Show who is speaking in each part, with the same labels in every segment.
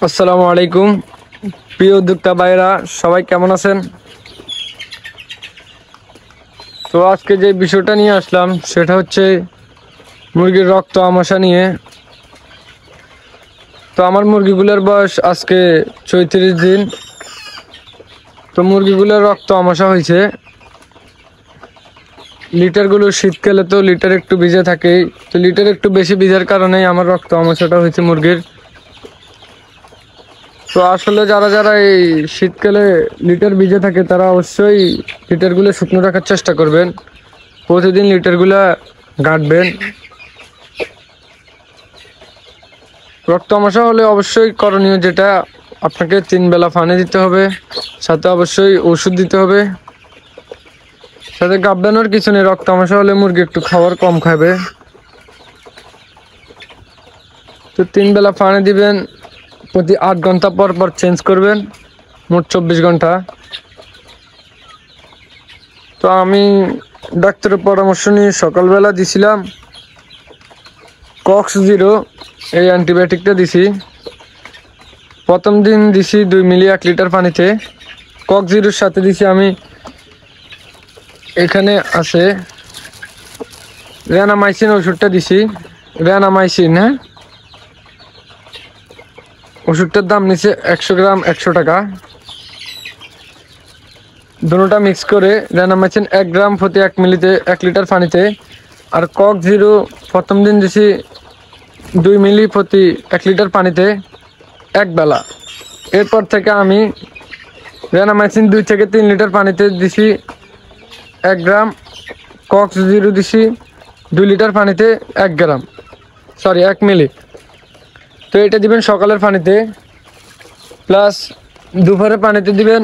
Speaker 1: আসসালামু আলাইকুম প্রিয় উদ্যোক্তা ভাইরা, সবাই কেমন আছেন? তো আজকে যে বিষয়টা নিয়ে আসলাম সেটা হচ্ছে মুরগির রক্ত আমাশা নিয়ে। তো আমার মুরগিগুলোর বয়স আজকে 34 দিন। তো মুরগিগুলোর রক্ত আমাশা হয়েছে। লিটারগুলো শীতকালে তো লিটার একটু ভিজে থাকে, তো লিটার একটু বেশি ভিজার কারণেই আমার রক্ত আমাশাটা হয়েছে মুরগির। তো আসলে যারা যারা এই শীতকালে লিটার ভিজে থাকে তারা অবশ্যই লিটারগুলো শুকনো রাখার চেষ্টা করবেন। প্রতিদিন লিটারগুলো গাঁটবেন। রক্ত আমাশা হলে অবশ্যই করণীয় যেটা, আপনাকে 3 বেলা পানি দিতে হবে, সাথে অবশ্যই ওষুধ দিতে হবে। সাথে গাবদানোর কিছু নেই, রক্ত আমাশা হলে মুরগি একটু খাবার কম খাবে। তো 3 বেলা পানি দিবেন, প্রতি 8 ঘন্টা পর পর চেঞ্জ করবেন, মোট 24 ঘন্টা। তো আমি ডাক্তারের পরামর্শ নিয়ে সকালবেলা দিছিলাম কক্স-0, এই অ্যান্টিবায়োটিকটা দিছি। প্রথম দিন দিছি 2 মিলি 1 লিটার পানিতে। কক্স-0-র সাথে দিছি আমি, এখানে আছে রেনামাইসিন ওষুধটা দিছি। রেনামাইসিন, হ্যাঁ, ওষুধটার দাম নিচ্ছে 100 গ্রাম 100 টাকা। দুটোটা মিক্স করে রেনামাইসিন 1 গ্রাম প্রতি 1 মিলিতে 1 লিটার পানিতে। আর কক্স-0 প্রথম দিন দিছি 2 মিলি প্রতি 1 লিটার পানিতে 1 বেলা। এরপর থেকে আমি রেনামাইসিন 2 থেকে 3 লিটার পানিতে দিছি 1 গ্রাম, কক্স-0 দিছি 2 লিটার পানিতে 1 গ্রাম, 1 মিলি। তো এটা দিবেন সকালের পানিতে, প্লাস দুপুরের পানিতে দিবেন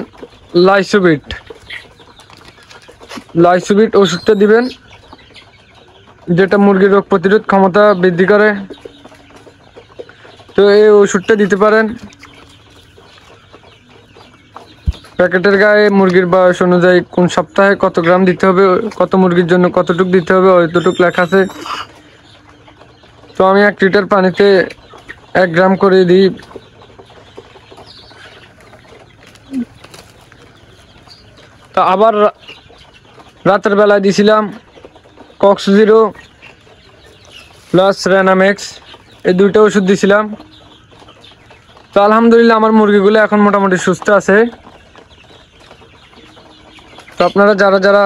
Speaker 1: লাইসোবিট ওষুধটা দিবেন, যেটা মুরগির রোগ প্রতিরোধ ক্ষমতা বৃদ্ধি করে। তো এই ওষুধটা দিতে পারেন। প্যাকেটের গায়ে মুরগির বয়স অনুযায়ী কোন সপ্তাহে কত গ্রাম দিতে হবে, কত মুরগির জন্য কতটুক দিতে হবে ওইটুক লেখা আছে। তো আমি 1 লিটার পানিতে 1 গ্রাম করে দিই। তো আবার রাতের বেলায় দিছিলাম কক্স-0 প্লাস রেনামেক্স, এই 2টা ওষুধ দিছিলাম। তো আলহামদুলিল্লাহ আমার মুরগিগুলো এখন মোটামুটি সুস্থ আছে। তো আপনারা যারা যারা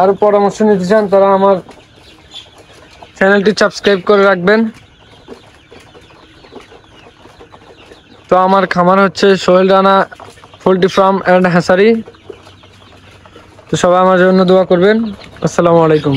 Speaker 1: আরও পরামর্শ নিতে চান তারা আমার চ্যানেলটি সাবস্ক্রাইব করে রাখবেন। তো আমার খামার হচ্ছে Sohel Rana poultry farm and hatchery. তো সবাই আমার জন্য দোয়া করবেন। আসসালামু আলাইকুম।